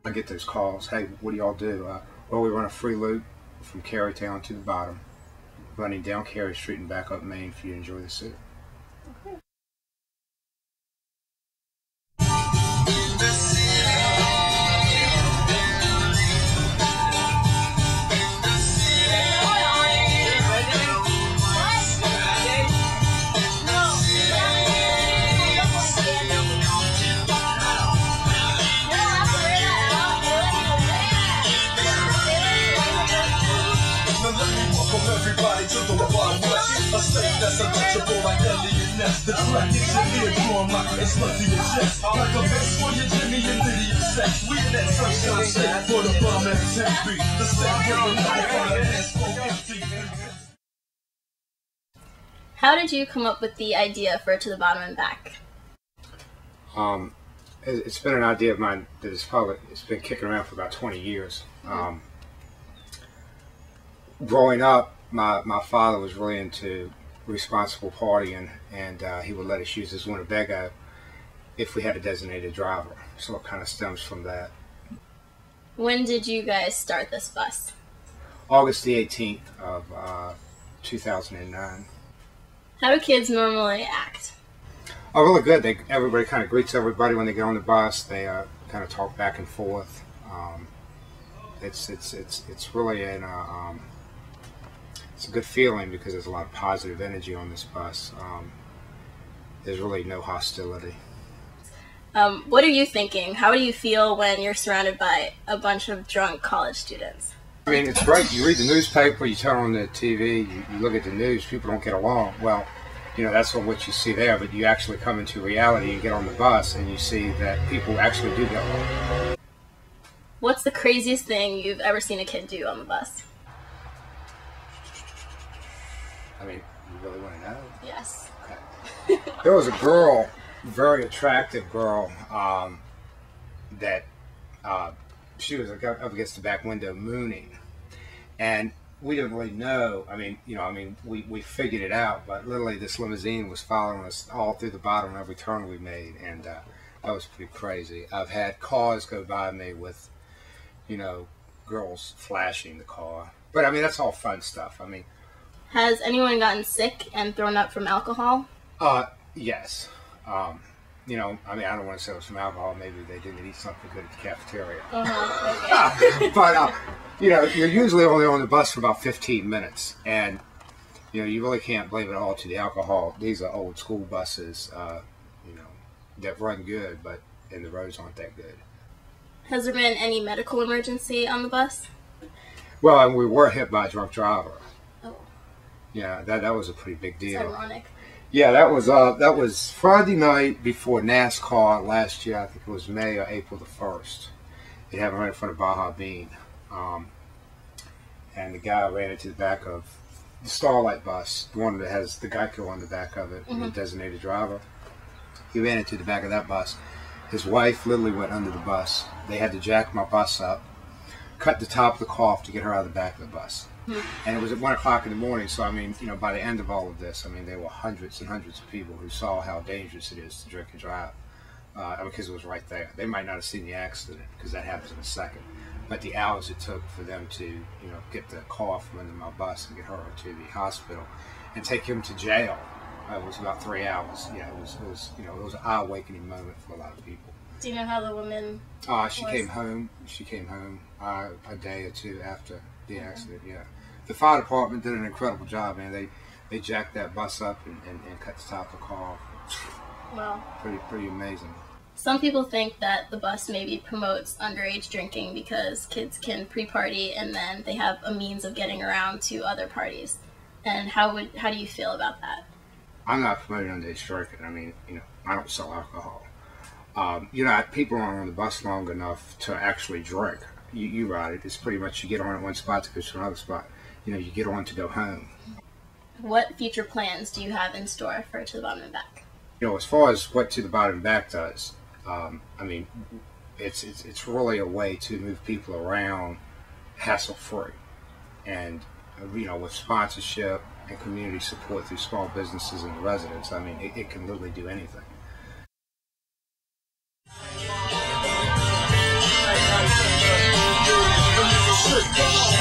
I get those calls, hey, what do y'all do? Well, we run a free loop from Carytown to the bottom, running down Cary Street and back up Main for you to enjoy the city. Okay. Everybody to the Wild West, a state that's untouchable like Elliot Ness. The track is severe, drawn like it's lucky to chest. Like a vest for your Jimmy and Diddy and sex. We that sunshine set for the bum and tempe. The state with the life on the hands for empty. How did you come up with the idea for To the Bottom and Back? It's been an idea of mine that it's been kicking around for about 20 years. Growing up, my father was really into responsible partying, and he would let us use his Winnebago if we had a designated driver. So it kind of stems from that. When did you guys start this bus? August the 18th of 2009. How do kids normally act? Oh, really good. Everybody kind of greets everybody when they get on the bus. They kind of talk back and forth. It's really it's a good feeling because there's a lot of positive energy on this bus. There's really no hostility. What are you thinking? How do you feel when you're surrounded by a bunch of drunk college students? I mean, it's great. You read the newspaper, you turn on the TV, you look at the news, people don't get along. Well, you know, that's what you see there, but you actually come into reality and get on the bus and you see that people actually do get along. What's the craziest thing you've ever seen a kid do on the bus? I mean, you really want to know? Yes. Okay. There was a girl, very attractive girl, that she was up against the back window mooning, and we didn't really know. We figured it out, but literally this limousine was following us all through the bottom of every turn we made, and that was pretty crazy. I've had cars go by me with, girls flashing the car, but I mean that's all fun stuff. Has anyone gotten sick and thrown up from alcohol? Yes. I don't want to say it was from alcohol. Maybe they didn't eat something good at the cafeteria. Okay. But, you're usually only on the bus for about 15 minutes. And, you really can't blame it all to the alcohol. These are old school buses, that run good, and the roads aren't that good. Has there been any medical emergency on the bus? Well, we were hit by a drunk driver. Oh. Yeah, that was a pretty big deal. It's ironic. Yeah, that was Friday night before NASCAR last year. I think it was May or April the 1st. They have it right in front of Baja Bean. And the guy ran into the back of the Starlight bus, the one that has the Geico on the back of it, the designated driver. He ran into the back of that bus. His wife literally went under the bus. They had to jack my bus up, cut the top of the car off to get her out of the back of the bus. And it was at 1 o'clock in the morning, so by the end of all of this, there were hundreds and hundreds of people who saw how dangerous it is to drink and drive, because it was right there. They might not have seen the accident, because that happens in a second, but the hours it took for them to, get the car from under my bus and get her to the hospital and take him to jail, it was about 3 hours. Yeah, it was an eye-awakening moment for a lot of people. Do you know how the woman She came home a day or two after the accident, yeah. The fire department did an incredible job, man. They jacked that bus up and cut the top of the car off. Wow. Pretty amazing. Some people think that the bus maybe promotes underage drinking because kids can pre-party and then they have a means of getting around to other parties. And how do you feel about that? I'm not promoting underage drinking. I don't sell alcohol. People aren't on the bus long enough to actually drink. You ride it. It's pretty much you get on at one spot to go to another spot. You get on to go home. What future plans do you have in store for To the Bottom and Back? As far as what To the Bottom and Back does, it's really a way to move people around hassle-free. And, with sponsorship and community support through small businesses and residents, it can literally do anything. Come on.